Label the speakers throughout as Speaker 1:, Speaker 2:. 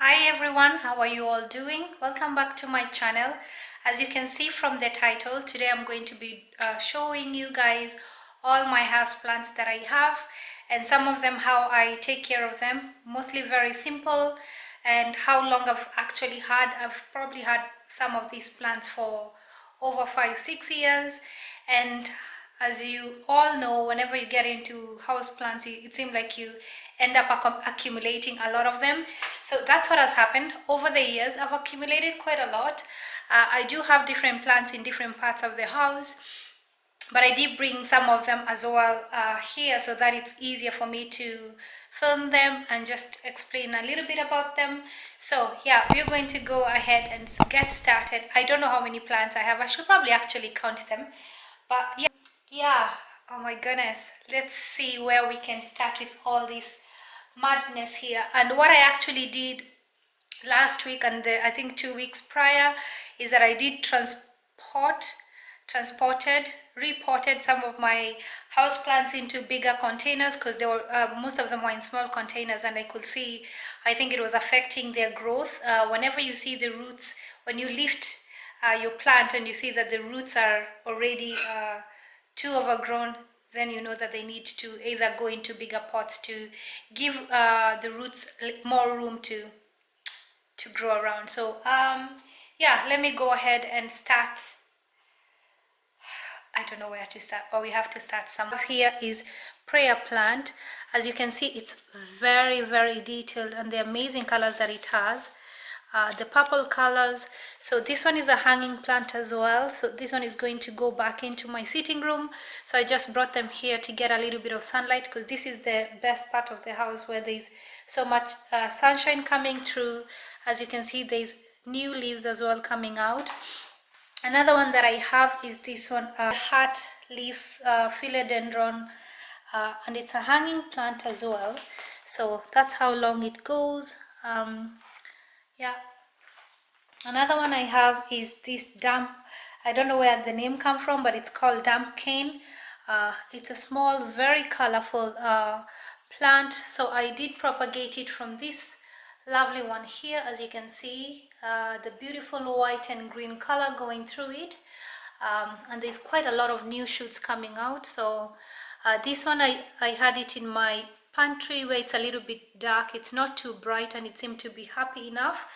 Speaker 1: Hi everyone, how are you all doing? Welcome back to my channel. As you can see from the title, today I'm going to be showing you guys all my houseplants that I have and some of them how I take care of them. Mostly very simple, and how long I've actually had. I've probably had some of these plants for over 5-6 years, and as you all know, whenever you get into house plants, it seems like you end up accumulating a lot of them. So that's what has happened over the years. I've accumulated quite a lot. I do have different plants in different parts of the house, but I did bring some of them as well here so that it's easier for me to film them and just explain a little bit about them. So yeah, we're going to go ahead and get started. I don't know how many plants I have. I should probably actually count them, but yeah, oh my goodness, let's see where we can start with all this madness here. And what I actually did last week and I think 2 weeks prior is that I did reported some of my house plants into bigger containers, because they were most of them were in small containers, and I could see, I think it was affecting their growth. Whenever you see the roots, when you lift your plant and you see that the roots are already too overgrown, then you know that they need to either go into bigger pots to give the roots more room to grow around. So yeah, let me go ahead and start. I don't know where to start, but we have to start somewhere. Here is prayer plant. As you can see, it's very detailed, and the amazing colors that it has. The purple colors. So this one is a hanging plant as well. So this one is going to go back into my sitting room. So I just brought them here to get a little bit of sunlight, because this is the best part of the house where there's so much sunshine coming through. As you can see, there's new leaves as well coming out. Another one that I have is this one, heart leaf philodendron, and it's a hanging plant as well. So that's how long it goes. Yeah. Another one I have is this damp. I don't know where the name come from, but it's called damp cane. It's a small, very colorful plant. So I did propagate it from this lovely one here. As you can see, the beautiful white and green color going through it. And there's quite a lot of new shoots coming out. So this one I had it in my pantry where it's a little bit dark. It's not too bright, and it seemed to be happy enough.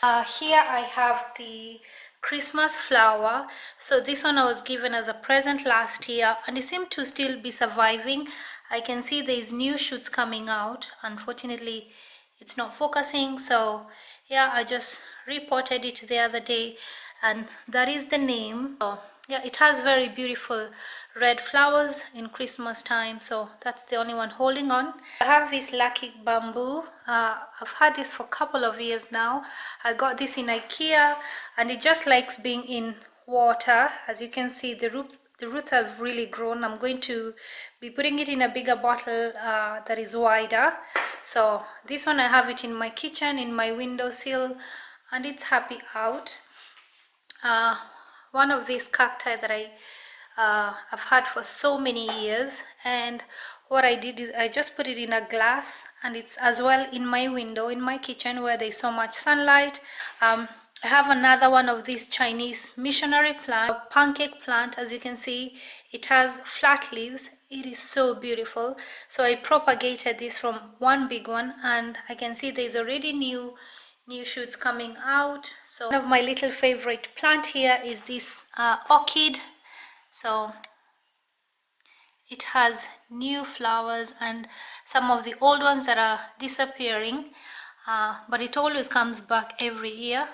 Speaker 1: Here I have the Christmas flower. So this one I was given as a present last year, and it seemed to still be surviving. I can see there's new shoots coming out. Unfortunately, it's not focusing. So yeah, I just reported it the other day, and that is the name. So yeah, it has very beautiful red flowers in Christmas time. So that's the only one holding on. I have this lucky bamboo. I've had this for a couple of years now. I got this in IKEA, and it just likes being in water. As you can see, the roots have really grown. I'm going to be putting it in a bigger bottle that is wider. So this one, I have it in my kitchen, in my windowsill, and it's happy out. One of these cacti that I've had for so many years, and what I did is I just put it in a glass, and it's as well in my window in my kitchen where there's so much sunlight. I have another one of these Chinese missionary plant, pancake plant. As you can see, it has flat leaves. It is so beautiful. So I propagated this from one big one, and I can see there's already new shoots coming out. So one of my little favorite plant here is this orchid. So it has new flowers and some of the old ones that are disappearing, but it always comes back every year.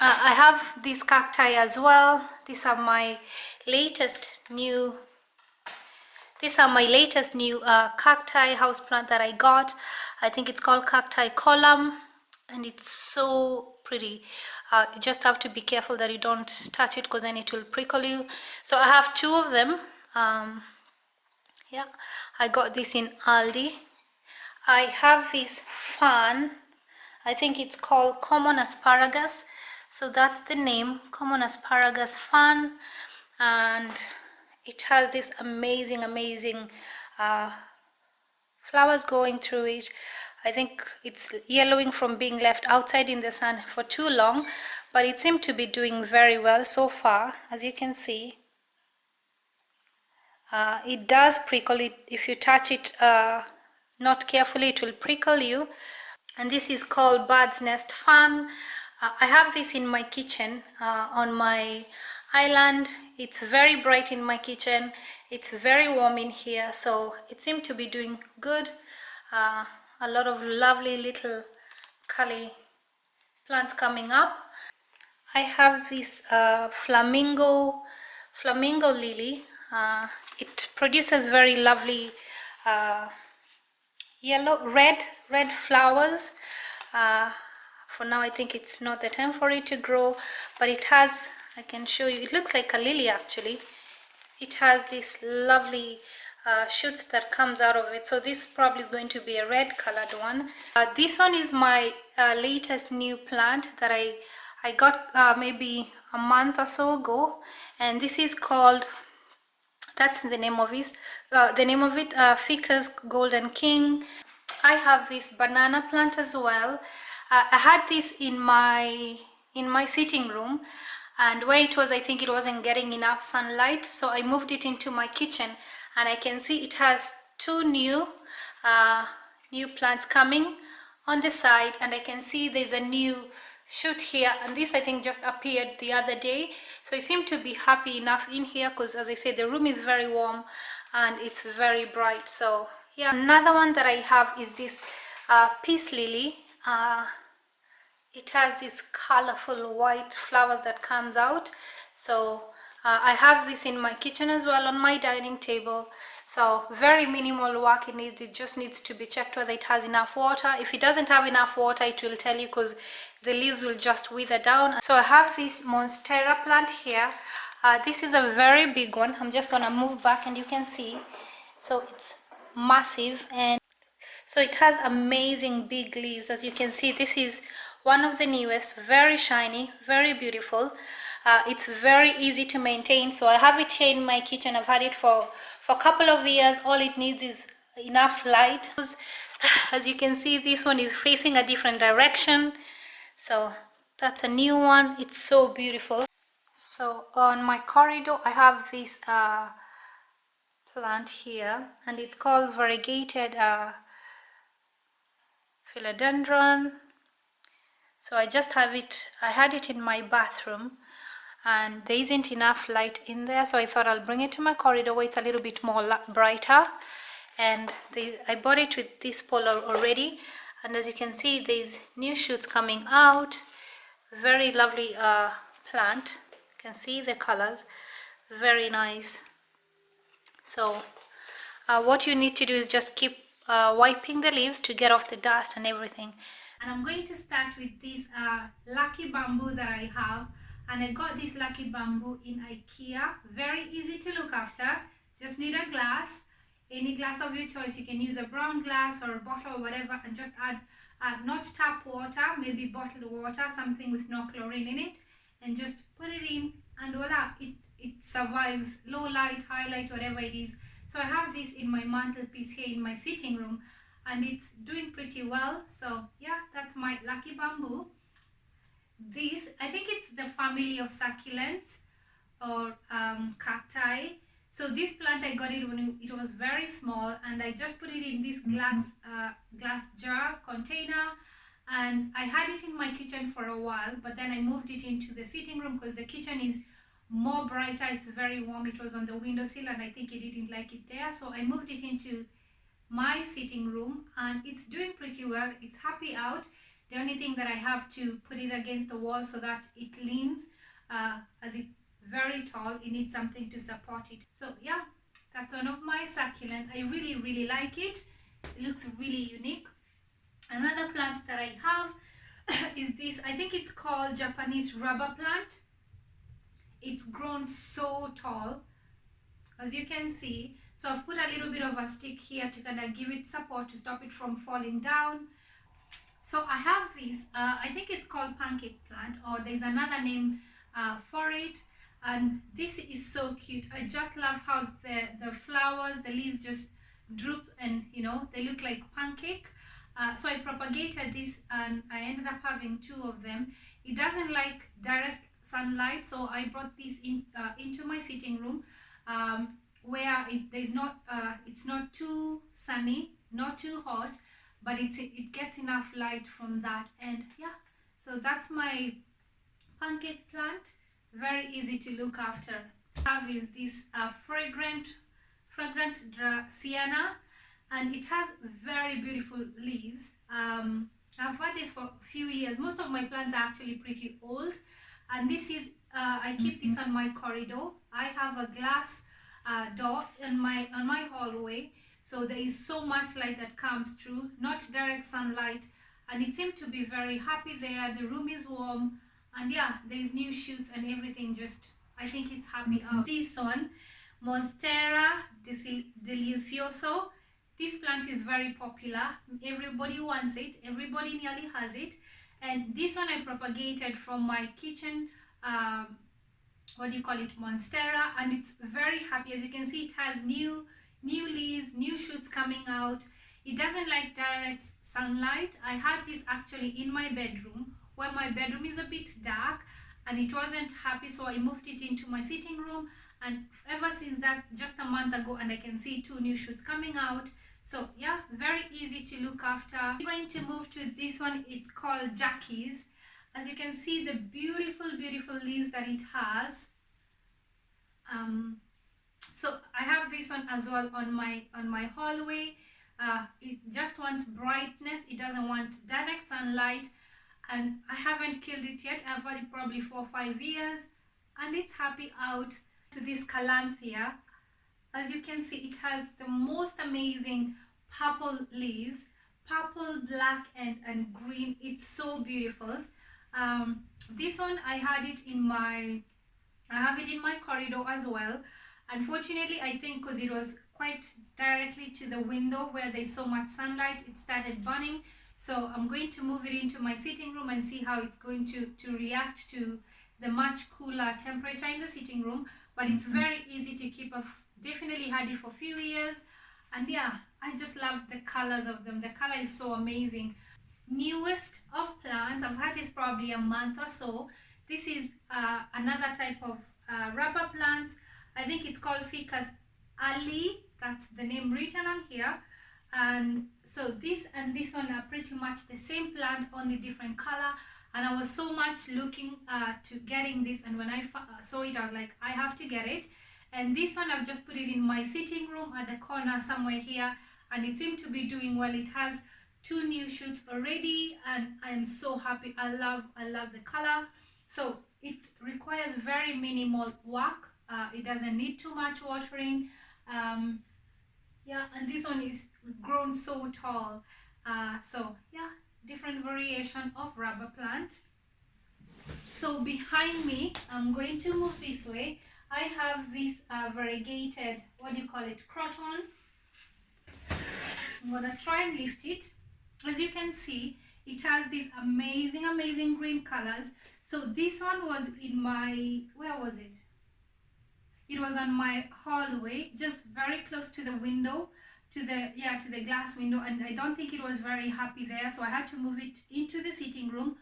Speaker 1: I have these cacti as well. These are my latest new cacti houseplant that I got. I think it's called cacti column, and it's so pretty. You just have to be careful that you don't touch it, because then it will prickle you. So I have two of them. Yeah, I got this in Aldi. I have this fan. I think it's called common asparagus. So that's the name, common asparagus fan, and it has this amazing flowers going through it. I think it's yellowing from being left outside in the sun for too long, but it seemed to be doing very well so far. As you can see, it does prickle. It if you touch it not carefully, it will prickle you. And this is called bird's nest fan. I have this in my kitchen on my island. It's very bright in my kitchen. It's very warm in here, so it seemed to be doing good. A lot of lovely little curly plants coming up. I have this flamingo lily. It produces very lovely yellow, red flowers. For now, I think it's not the time for it to grow, but it has, I can show you, it looks like a lily actually. It has this lovely shoots that comes out of it, so this probably is going to be a red colored one. This one is my latest new plant that I got maybe a month or so ago, and this is called, that's the name of it, Ficus Golden King. I have this banana plant as well. I had this in my sitting room, and where it was, I think it wasn't getting enough sunlight, so I moved it into my kitchen, and I can see it has two new plants coming on the side, and I can see there's a new shoot here, and this I think just appeared the other day, so I seem to be happy enough in here because, as I said, the room is very warm and it's very bright. So yeah, another one that I have is this peace lily. It has these colorful white flowers that comes out, so I have this in my kitchen as well on my dining table. So very minimal work it needs. It just needs to be checked whether it has enough water. If it doesn't have enough water, it will tell you, because the leaves will just wither down. So I have this monstera plant here. This is a very big one. I'm just gonna move back and you can see. So it's massive, and so it has amazing big leaves. As you can see, this is one of the newest, very shiny, very beautiful. It's very easy to maintain, so I have it here in my kitchen. I've had it for a couple of years. All it needs is enough light. As you can see, this one is facing a different direction, so that's a new one. It's so beautiful. So on my corridor I have this plant here, and it's called variegated philodendron. So I just have it, I had it in my bathroom, and there isn't enough light in there, so I thought I'll bring it to my corridor where it's a little bit more brighter. And I bought it with this pole already, and as you can see, there's new shoots coming out. Very lovely plant. You can see the colors, very nice. So what you need to do is just keep wiping the leaves to get off the dust and everything. And I'm going to start with this lucky bamboo that I have, and I got this lucky bamboo in IKEA. Very easy to look after. Just need a glass, any glass of your choice. You can use a brown glass or a bottle or whatever, and just add not tap water, maybe bottled water, something with no chlorine in it, and just put it in, and voila, it survives low light, high light, whatever it is. So I have this in my mantelpiece here in my sitting room, and it's doing pretty well. So yeah, that's my lucky bamboo. This, I think it's the family of succulents or cacti. So this plant, I got it when it was very small, and I just put it in this glass jar container, and I had it in my kitchen for a while, but then I moved it into the sitting room because the kitchen is more brighter. It's very warm. It was on the windowsill, and I think it didn't like it there, so I moved it into my sitting room, and it's doing pretty well. It's happy out. The only thing that I have to put it against the wall so that it leans, as it's very tall, it needs something to support it. So yeah, that's one of my succulents. I really like it. It looks really unique. Another plant that I have is this, I think it's called Japanese rubber plant. It's grown so tall, as you can see. So I've put a little bit of a stick here to kind of give it support to stop it from falling down. So I have this, I think it's called pancake plant, or there's another name for it, and this is so cute. I just love how the flowers, the leaves just droop, and you know, they look like pancake. So I propagated this and I ended up having two of them. It doesn't like direct sunlight, so I brought this into my sitting room, where it's not too sunny, not too hot, but it gets enough light from that. And yeah, so that's my pancake plant. Very easy to look after. Have is this fragrant sienna, and it has very beautiful leaves. I've had this for a few years. Most of my plants are actually pretty old, and this is I keep this on my corridor. I have a glass door on my hallway, so there is so much light that comes through, not direct sunlight, and it seemed to be very happy there. The room is warm, and yeah, there's new shoots and everything. Just I think it's happy out. This one, Monstera delicioso. This plant is very popular. Everybody wants it. Everybody nearly has it. And this one I propagated from my kitchen, what do you call it, Monstera, and it's very happy. As you can see, it has new leaves, new shoots coming out. It doesn't like direct sunlight. I had this actually in my bedroom, where my bedroom is a bit dark, and it wasn't happy, so I moved it into my sitting room, and ever since that, just a month ago, and I can see two new shoots coming out. So yeah, very easy to look after. I'm going to move to this one. It's called Jackie's. As you can see, the beautiful leaves that it has. So I have this one as well on my hallway. It just wants brightness. It doesn't want direct sunlight, and I haven't killed it yet. I've had it probably 4 or 5 years, and it's happy out. To this Calanthea, as you can see, it has the most amazing purple leaves, purple, black, and green. It's so beautiful. This one I have it in my corridor as well. Unfortunately, I think because it was quite directly to the window where there's so much sunlight, it started burning. So I'm going to move it into my sitting room and see how it's going to react to the much cooler temperature in the sitting room. But it's very easy to keep. I've definitely had it for a few years, and yeah, I just love the colors of them. The color is so amazing. Newest of plants, I've had this probably a month or so. This is another type of rubber plants. I think it's called Ficus Ali. That's the name written on here. And so this and this one are pretty much the same plant, only different color. And I was so much looking to getting this, and when I saw it, I was like, I have to get it. And this one, I've just put it in my sitting room at the corner somewhere here, and it seemed to be doing well. It has 2 new shoots already, and I am so happy. I love the color. So it requires very minimal work. It doesn't need too much watering. Yeah, and this one is grown so tall. So yeah, different variation of rubber plant. So behind me, I'm going to move this way. I have this variegated, what do you call it, croton. I'm gonna try and lift it. As you can see, it has these amazing green colors. So this one was in my, where was it? It was on my hallway, just very close to the window, to the glass window, and I don't think it was very happy there, so I had to move it into the sitting room,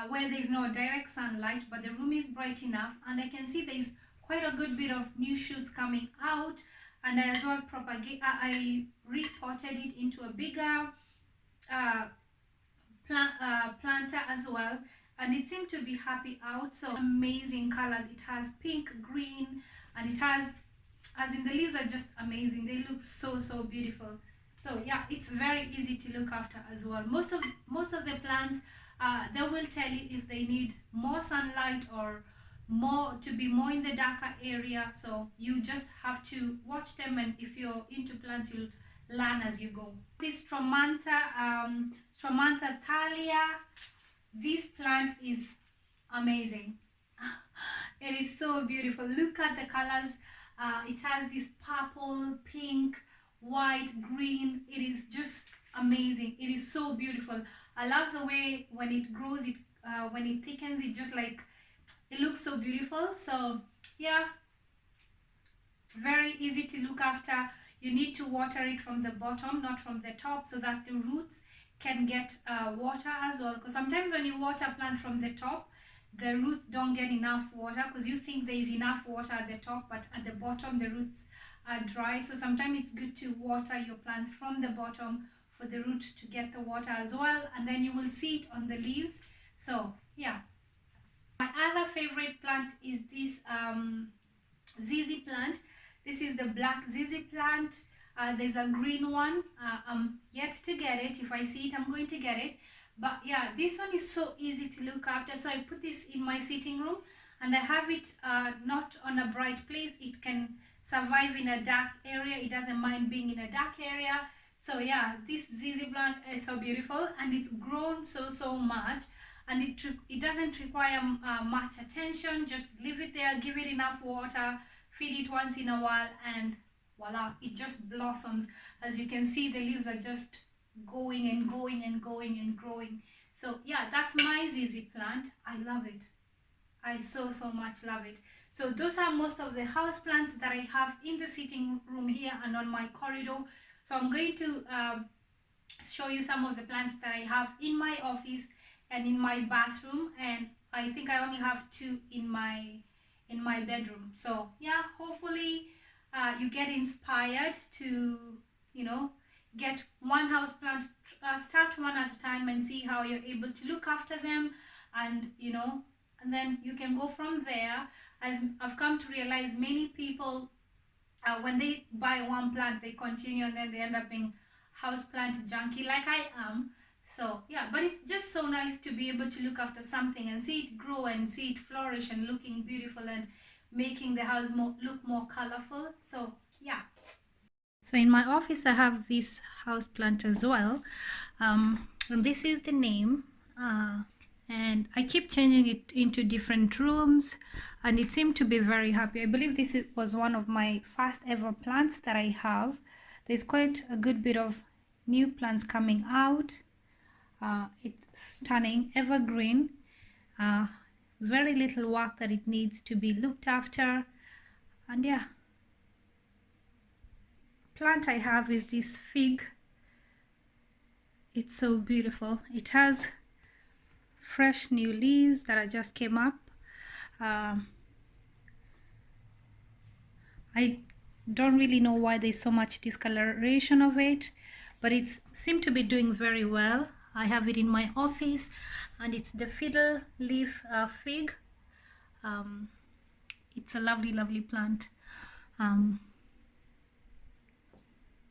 Speaker 1: where there's no direct sunlight, but the room is bright enough, and I can see there's quite a good bit of new shoots coming out. And I as well I repotted it into a bigger planter as well, and it seemed to be happy out. So amazing colors. It has pink, green, and it has, as in, the leaves are just amazing. They look so beautiful. So yeah, it's very easy to look after as well. Most of the plants, they will tell you if they need more sunlight or to be more in the darker area. So you just have to watch them, and if you're into plants, you'll learn as you go. This Stromantha thalia, this plant is amazing. It is so beautiful. Look at the colors. It has this purple, pink, white, green. It is just amazing. It is so beautiful. I love the way when it grows, when it thickens, it just like, it looks so beautiful. So yeah, very easy to look after. You need to water it from the bottom, not from the top, so that the roots can get water as well, because sometimes when you water plants from the top, the roots don't get enough water because you think there is enough water at the top, but at the bottom the roots are dry. So sometimes it's good to water your plants from the bottom for the root to get the water as well, and then you will see it on the leaves. So yeah, my other favorite plant is this ZZ plant. This is the black ZZ plant. There's a green one. I'm yet to get it. If I see it, I'm going to get it. But yeah, this one is so easy to look after. So I put this in my sitting room, and I have it not on a bright place. It can survive in a dark area. It doesn't mind being in a dark area. So yeah, this ZZ plant is so beautiful, and it's grown so much, and it doesn't require much attention. Just leave it there, give it enough water, feed it once in a while, and voila, it just blossoms. As you can see, the leaves are just going and going and going and growing. So yeah, that's my ZZ plant. I love it. I so much love it. So those are most of the house plants that I have in the sitting room here and on my corridor. So I'm going to show you some of the plants that I have in my office and in my bathroom, and I think I only have 2 in my bedroom. So yeah, hopefully you get inspired to, you know, get one house plant, start one at a time and see how you're able to look after them, and you know, and then you can go from there. As I've come to realize, many people when they buy one plant, they continue, and then they end up being house plant junkie like I am. So yeah, but it's just so nice to be able to look after something and see it grow and see it flourish and looking beautiful and making the house look more colorful. So yeah. So in my office I have this house plant as well, and this is the name, and I keep changing it into different rooms, and it seemed to be very happy. I believe this was one of my first ever plants that I have. There's quite a good bit of new plants coming out. It's stunning, evergreen, very little work that it needs to be looked after, and yeah. Plant I have is this fig. It's so beautiful. It has fresh new leaves that just came up. I don't really know why there's so much discoloration of it, but it seemed to be doing very well. I have it in my office, and it's the fiddle leaf fig. It's a lovely plant.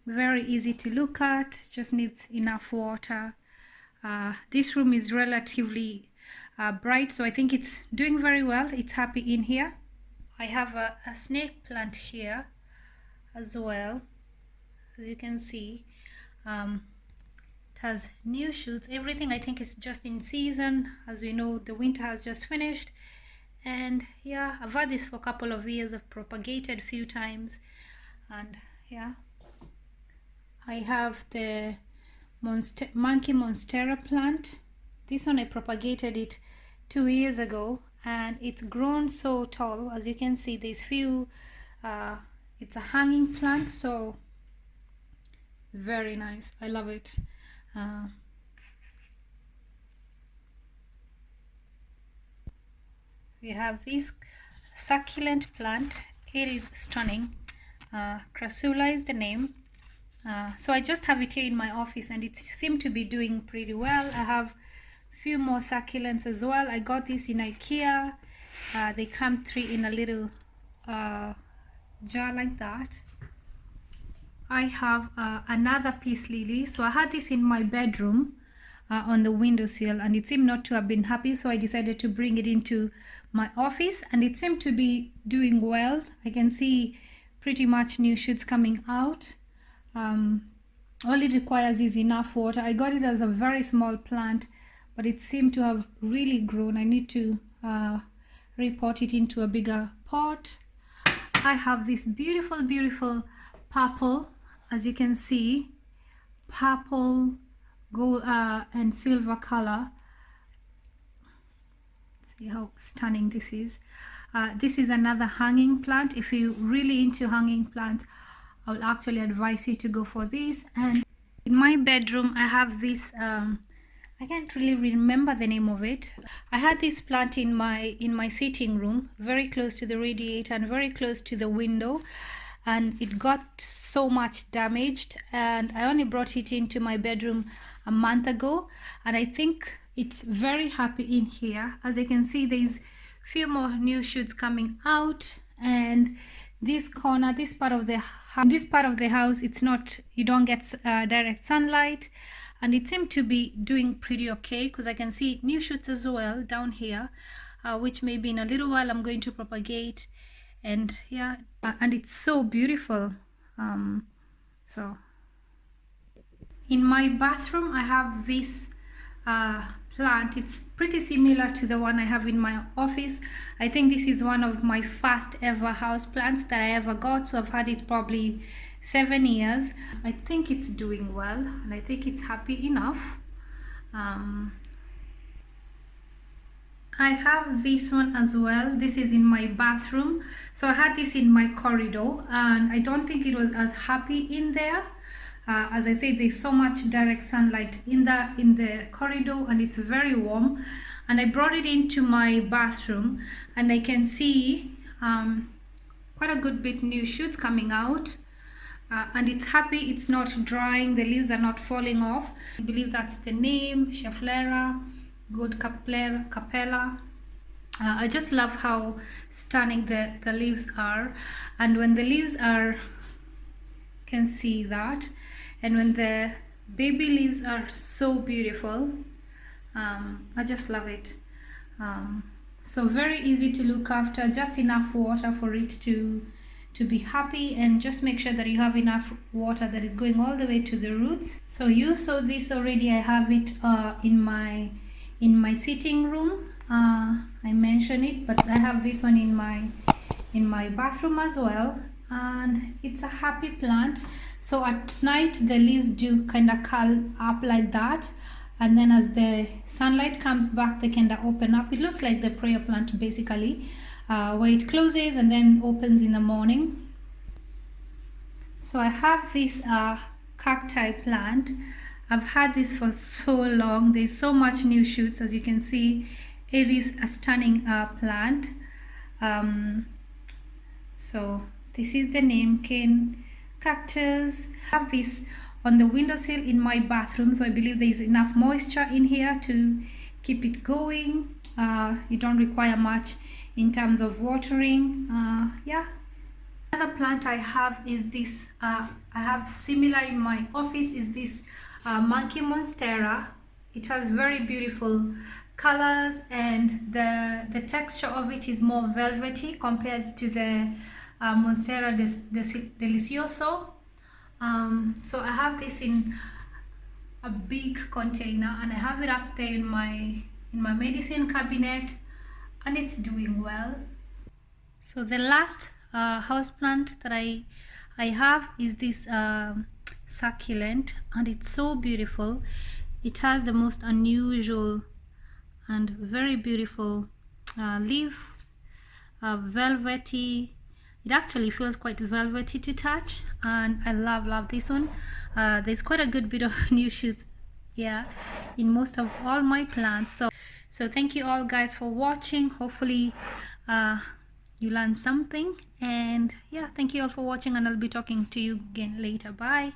Speaker 1: Very easy to look at, just needs enough water. This room is relatively bright, so I think it's doing very well. It's happy in here. I have a snake plant here as well. As you can see, it has new shoots. Everything I think is just in season. As we know, the winter has just finished, and yeah, I've had this for a couple of years. I've propagated a few times, and yeah, I have the monkey monstera plant. This one I propagated it 2 years ago, and it's grown so tall. As you can see, there's few it's a hanging plant, so very nice. I love it. We have this succulent plant. It is stunning. Crassula is the name. So I just have it here in my office, and it seemed to be doing pretty well. I have a few more succulents as well. I got this in IKEA. They come 3 in a little jar like that. I have another peace lily. So I had this in my bedroom on the windowsill, and it seemed not to have been happy, so I decided to bring it into my office, and it seemed to be doing well. I can see pretty much new shoots coming out. All it requires is enough water. I got it as a very small plant, but it seemed to have really grown. I need to repot it into a bigger pot. I have this beautiful purple, as you can see, purple, gold and silver color. See how stunning this is. This is another hanging plant. If you're really into hanging plants, I will actually advise you to go for this. And In my bedroom, I have this, I can't really remember the name of it. I had this plant in my sitting room, very close to the radiator and very close to the window, and it got so much damaged, and I only brought it into my bedroom a month ago, and I think it's very happy in here. As you can see, there's few more new shoots coming out, and this corner, this part of the house, it's not, you don't get direct sunlight, and it seemed to be doing pretty okay because I can see new shoots as well down here, which maybe in a little while I'm going to propagate. And yeah, and it's so beautiful. So in my bathroom, I have this plant. It's pretty similar to the one I have in my office. I think this is one of my first ever house plants that I ever got, so I've had it probably 7 years. I think it's doing well, and I think it's happy enough. I have this one as well. This is in my bathroom. So I had this in my corridor, and I don't think it was as happy in there. As I said, there's so much direct sunlight in the corridor, and it's very warm. And I brought it into my bathroom, and I can see quite a good bit new shoots coming out. And it's happy, it's not drying, the leaves are not falling off. I believe that's the name, Schefflera, good Capella. I just love how stunning the leaves are, and when the leaves are, can see that, and when the baby leaves are so beautiful. I just love it. So very easy to look after, just enough water for it to be happy, and just make sure that you have enough water that is going all the way to the roots. So you saw this already. I have it in my sitting room. I mentioned it, but I have this one in my bathroom as well, and it's a happy plant. So at night the leaves do kind of curl up like that, and then as the sunlight comes back, they kind of open up. It looks like the prayer plant basically, where it closes and then opens in the morning. So I have this cacti plant. I've had this for so long. There's so much new shoots. As you can see, it is a stunning plant. So this is the name, cane cactus. I have this on the windowsill in my bathroom, so I believe there is enough moisture in here to keep it going. You don't require much in terms of watering. Yeah. Another plant I have is this, I have similar in my office, is this monkey monstera. It has very beautiful colors, and the texture of it is more velvety compared to the monstera delicioso. So I have this in a big container, and I have it up there in my medicine cabinet, and it's doing well. So the last houseplant that I have is this succulent, and it's so beautiful. It has the most unusual and very beautiful leaves, velvety. It actually feels quite velvety to touch, and I love this one. There's quite a good bit of new shoots, yeah, in most of all my plants. So thank you all guys for watching. Hopefully you learned something, and yeah, thank you all for watching, and I'll be talking to you again later. Bye.